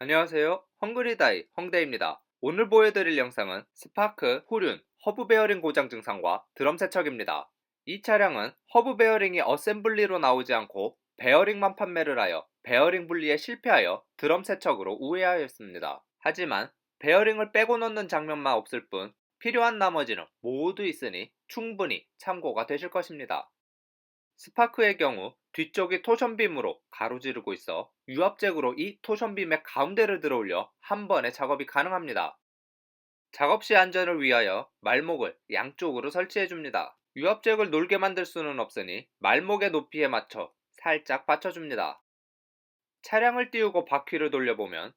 안녕하세요. 헝그리다이 헝데입니다. 오늘 보여드릴 영상은 스파크, 후륜, 허브 베어링 고장 증상과 드럼 세척입니다. 이 차량은 허브 베어링이 어셈블리로 나오지 않고 베어링만 판매를 하여 베어링 분리에 실패하여 드럼 세척으로 우회하였습니다. 하지만 베어링을 빼고 넣는 장면만 없을 뿐 필요한 나머지는 모두 있으니 충분히 참고가 되실 것입니다. 스파크의 경우 뒤쪽이 토션빔으로 가로지르고 있어 유압잭으로 이 토션빔의 가운데를 들어올려 한 번에 작업이 가능합니다. 작업 시 안전을 위하여 말목을 양쪽으로 설치해줍니다. 유압잭을 놀게 만들 수는 없으니 말목의 높이에 맞춰 살짝 받쳐줍니다. 차량을 띄우고 바퀴를 돌려보면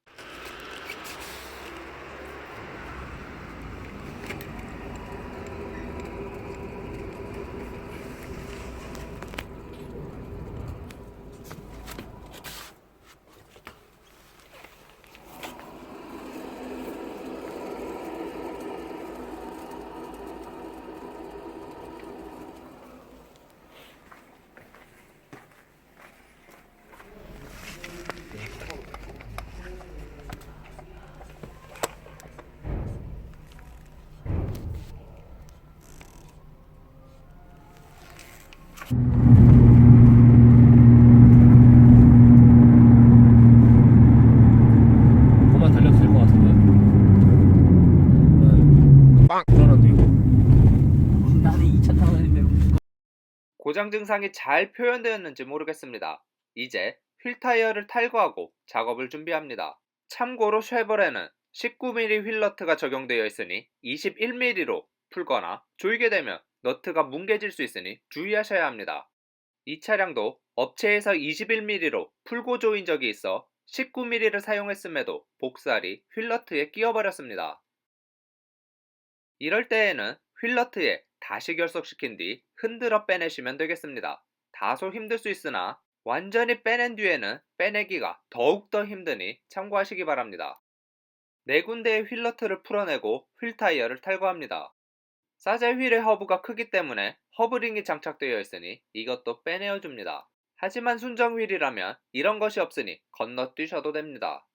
그만 달려도 될 것 같은데. 불안한데 이거. 나는 2차 타고 있는데. 고장 증상이 잘 표현되었는지 모르겠습니다. 이제 휠 타이어를 탈거하고 작업을 준비합니다. 참고로 쉐보레는 19mm 휠 너트가 적용되어 있으니 21mm로 풀거나 조이게 되면 너트가 뭉개질 수 있으니 주의하셔야 합니다. 이 차량도 업체에서 21mm로 풀고 조인 적이 있어 19mm를 사용했음에도 복살이 휠 너트에 끼어버렸습니다. 이럴 때에는 휠 너트에 다시 결속시킨 뒤 흔들어 빼내시면 되겠습니다. 다소 힘들 수 있으나 완전히 빼낸 뒤에는 빼내기가 더욱더 힘드니 참고하시기 바랍니다. 네 군데의 휠 너트를 풀어내고 휠 타이어를 탈거합니다. 사제 휠의 허브가 크기 때문에 허브링이 장착되어 있으니 이것도 빼내어 줍니다. 하지만 순정 휠이라면 이런 것이 없으니 건너뛰셔도 됩니다.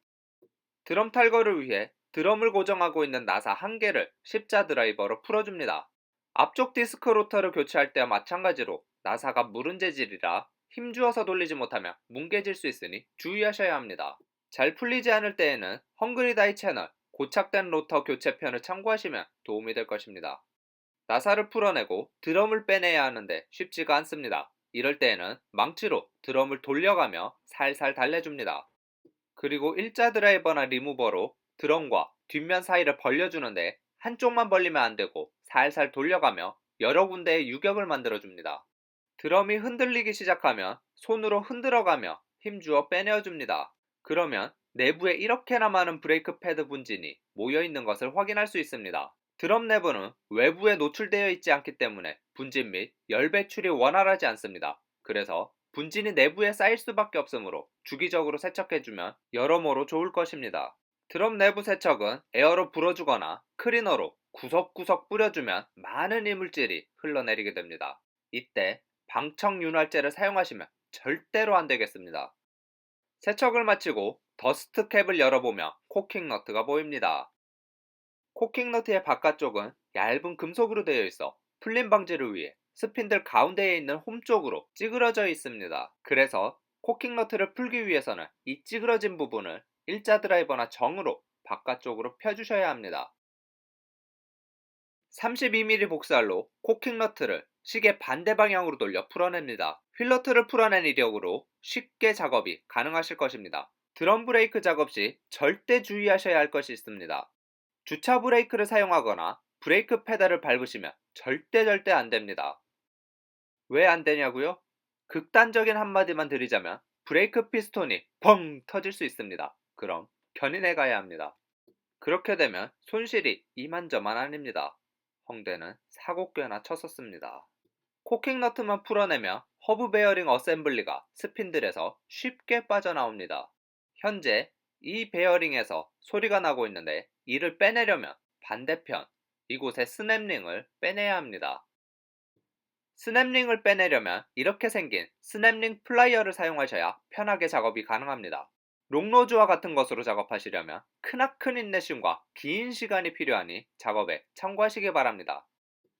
드럼 탈거를 위해 드럼을 고정하고 있는 나사 한 개를 십자 드라이버로 풀어줍니다. 앞쪽 디스크 로터를 교체할 때와 마찬가지로 나사가 무른 재질이라 힘주어서 돌리지 못하면 뭉개질 수 있으니 주의하셔야 합니다. 잘 풀리지 않을 때에는 헝그리다이 채널 고착된 로터 교체편을 참고하시면 도움이 될 것입니다. 나사를 풀어내고 드럼을 빼내야 하는데 쉽지가 않습니다. 이럴 때에는 망치로 드럼을 돌려가며 살살 달래줍니다. 그리고 일자 드라이버나 리무버로 드럼과 뒷면 사이를 벌려주는데 한쪽만 벌리면 안되고 살살 돌려가며 여러 군데에 유격을 만들어줍니다. 드럼이 흔들리기 시작하면 손으로 흔들어가며 힘주어 빼내어줍니다. 그러면 내부에 이렇게나 많은 브레이크 패드 분진이 모여있는 것을 확인할 수 있습니다. 드럼 내부는 외부에 노출되어 있지 않기 때문에 분진 및 열 배출이 원활하지 않습니다. 그래서 분진이 내부에 쌓일 수밖에 없으므로 주기적으로 세척해주면 여러모로 좋을 것입니다. 드럼 내부 세척은 에어로 불어주거나 클리너로 구석구석 뿌려주면 많은 이물질이 흘러내리게 됩니다. 이때 방청윤활제를 사용하시면 절대로 안되겠습니다. 세척을 마치고 더스트 캡을 열어보면 코킹 너트가 보입니다. 코킹 너트의 바깥쪽은 얇은 금속으로 되어 있어 풀림 방지를 위해 스핀들 가운데에 있는 홈 쪽으로 찌그러져 있습니다. 그래서 코킹 너트를 풀기 위해서는 이 찌그러진 부분을 일자 드라이버나 정으로 바깥쪽으로 펴주셔야 합니다. 32mm 복살로 코킹 너트를 시계 반대 방향으로 돌려 풀어냅니다. 휠 너트를 풀어낸 이력으로 쉽게 작업이 가능하실 것입니다. 드럼 브레이크 작업 시 절대 주의하셔야 할 것이 있습니다. 주차 브레이크를 사용하거나 브레이크 페달을 밟으시면 절대 안됩니다. 왜 안되냐고요? 극단적인 한마디만 드리자면 브레이크 피스톤이 펑 터질 수 있습니다. 그럼 견인해 가야 합니다. 그렇게 되면 손실이 이만저만 아닙니다. 헝대는 사고 꽤나 쳤었습니다. 코킹 너트만 풀어내면 허브 베어링 어셈블리가 스핀들에서 쉽게 빠져나옵니다. 현재 이 베어링에서 소리가 나고 있는데 이를 빼내려면 반대편 이곳의 스냅링을 빼내야 합니다. 스냅링을 빼내려면 이렇게 생긴 스냅링 플라이어를 사용하셔야 편하게 작업이 가능합니다. 롱노즈와 같은 것으로 작업하시려면 크나큰 인내심과 긴 시간이 필요하니 작업에 참고하시기 바랍니다.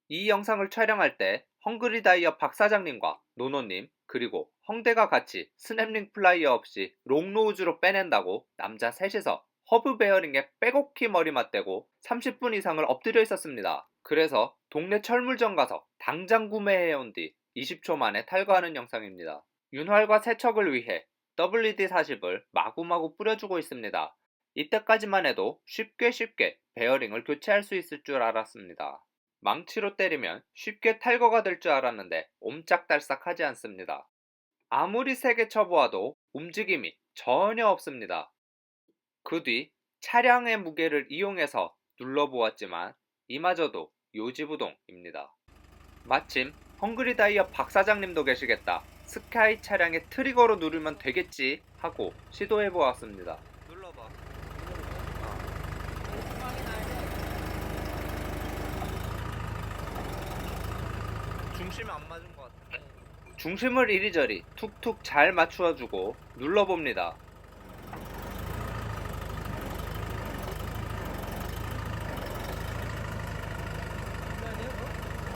이 영상을 촬영할 때 헝그리 다이어 박 사장님과 노노님 그리고 헝대가 같이 스냅링 플라이어 없이 롱노즈로 빼낸다고 남자 셋이서 허브 베어링에 빼곡히 머리 맞대고 30분 이상을 엎드려 있었습니다. 그래서 동네 철물점 가서 당장 구매해온 뒤 20초 만에 탈거하는 영상입니다. 윤활과 세척을 위해 WD-40을 마구마구 뿌려주고 있습니다. 이때까지만 해도 쉽게 베어링을 교체할 수 있을 줄 알았습니다. 망치로 때리면 쉽게 탈거가 될 줄 알았는데 옴짝달싹하지 않습니다. 아무리 세게 쳐보아도 움직임이 전혀 없습니다. 그 뒤 차량의 무게를 이용해서 눌러보았지만 이마저도 요지부동입니다. 마침 헝그리 다이어 박 사장님도 계시겠다. 스카이 차량의 트리거로 누르면 되겠지 하고 시도해보았습니다. 눌러봐. 중심이 안 맞은 것 같아. 중심을 이리저리 툭툭 잘 맞추어주고 눌러봅니다.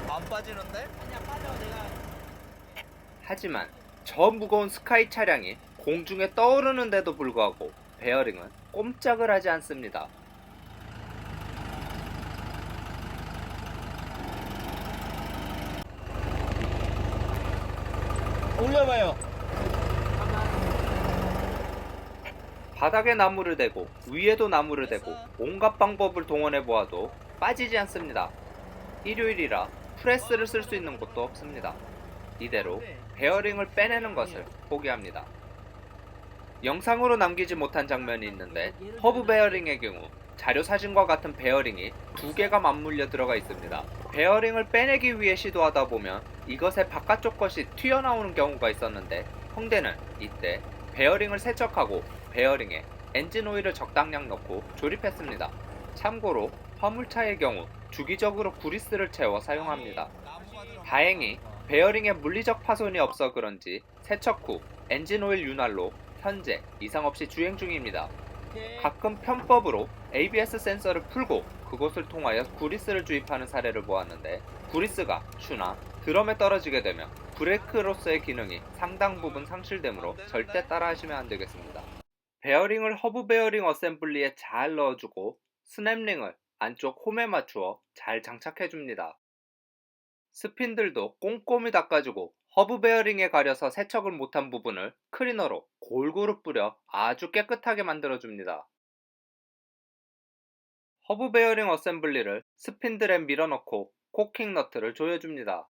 안 빠지는데? 아니야 빠져 내가. 하지만 저 무거운 스카이 차량이 공중에 떠오르는데도 불구하고 베어링은 꼼짝을 하지 않습니다. 올려봐요. 바닥에 나무를 대고 위에도 나무를 대고 온갖 방법을 동원해 보아도 빠지지 않습니다. 일요일이라 프레스를 쓸 수 있는 곳도 없습니다. 이대로 베어링을 빼내는 것을 포기합니다. 영상으로 남기지 못한 장면이 있는데 허브 베어링의 경우 자료 사진과 같은 베어링이 두 개가 맞물려 들어가 있습니다. 베어링을 빼내기 위해 시도하다 보면 이것의 바깥쪽 것이 튀어나오는 경우가 있었는데 헝대는 이때 베어링을 세척하고 베어링에 엔진 오일을 적당량 넣고 조립했습니다. 참고로 화물차의 경우 주기적으로 구리스를 채워 사용합니다. 다행히 베어링에 물리적 파손이 없어 그런지 세척 후 엔진 오일 윤활로 현재 이상 없이 주행 중입니다. 가끔 편법으로 ABS 센서를 풀고 그곳을 통하여 구리스를 주입하는 사례를 보았는데 구리스가 슈나 드럼에 떨어지게 되면 브레이크로서의 기능이 상당 부분 상실되므로 절대 따라하시면 안되겠습니다. 베어링을 허브 베어링 어셈블리에 잘 넣어주고 스냅링을 안쪽 홈에 맞추어 잘 장착해줍니다. 스핀들도 꼼꼼히 닦아주고 허브 베어링에 가려서 세척을 못한 부분을 클리너로 골고루 뿌려 아주 깨끗하게 만들어줍니다. 허브 베어링 어셈블리를 스핀들에 밀어넣고 코킹 너트를 조여줍니다.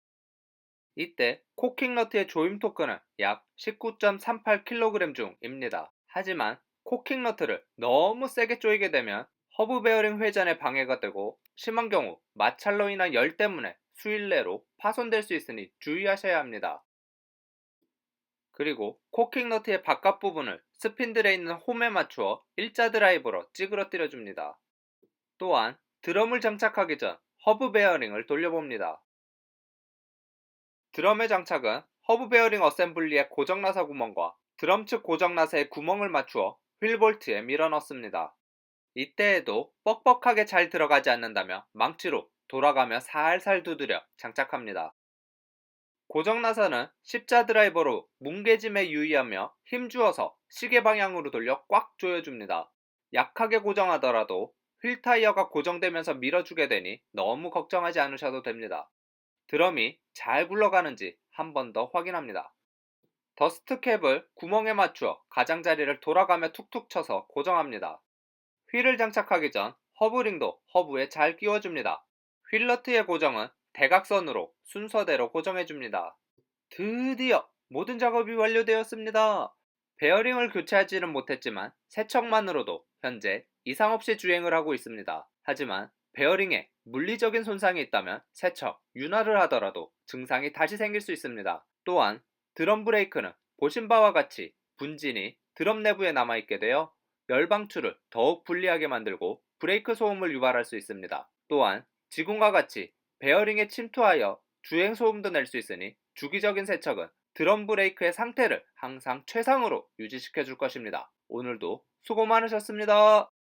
이때 코킹 너트의 조임 토크는 약 19.38kg 중입니다. 하지만 코킹 너트를 너무 세게 조이게 되면 허브 베어링 회전에 방해가 되고 심한 경우 마찰로 인한 열 때문에 수일내로 파손될 수 있으니 주의하셔야 합니다. 그리고 코킹 너트의 바깥 부분을 스핀들에 있는 홈에 맞추어 일자 드라이버로 찌그러뜨려 줍니다. 또한 드럼을 장착하기 전 허브 베어링을 돌려봅니다. 드럼의 장착은 허브 베어링 어셈블리의 고정나사 구멍과 드럼 측 고정나사의 구멍을 맞추어 휠볼트에 밀어 넣습니다. 이때에도 뻑뻑하게 잘 들어가지 않는다면 망치로 돌아가며 살살 두드려 장착합니다. 고정나사는 십자 드라이버로 뭉개짐에 유의하며 힘주어서 시계 방향으로 돌려 꽉 조여줍니다. 약하게 고정하더라도 휠 타이어가 고정되면서 밀어주게 되니 너무 걱정하지 않으셔도 됩니다. 드럼이 잘 굴러가는지 한 번 더 확인합니다. 더스트 캡을 구멍에 맞추어 가장자리를 돌아가며 툭툭 쳐서 고정합니다. 휠을 장착하기 전 허브링도 허브에 잘 끼워줍니다. 휠너트의 고정은 대각선으로 순서대로 고정해줍니다. 드디어 모든 작업이 완료되었습니다. 베어링을 교체하지는 못했지만 세척만으로도 현재 이상 없이 주행을 하고 있습니다. 하지만 베어링에 물리적인 손상이 있다면 세척, 윤활을 하더라도 증상이 다시 생길 수 있습니다. 또한 드럼 브레이크는 보신 바와 같이 분진이 드럼 내부에 남아있게 되어 열방출을 더욱 불리하게 만들고 브레이크 소음을 유발할 수 있습니다. 또한 지금과 같이 베어링에 침투하여 주행 소음도 낼 수 있으니 주기적인 세척은 드럼 브레이크의 상태를 항상 최상으로 유지시켜 줄 것입니다. 오늘도 수고 많으셨습니다.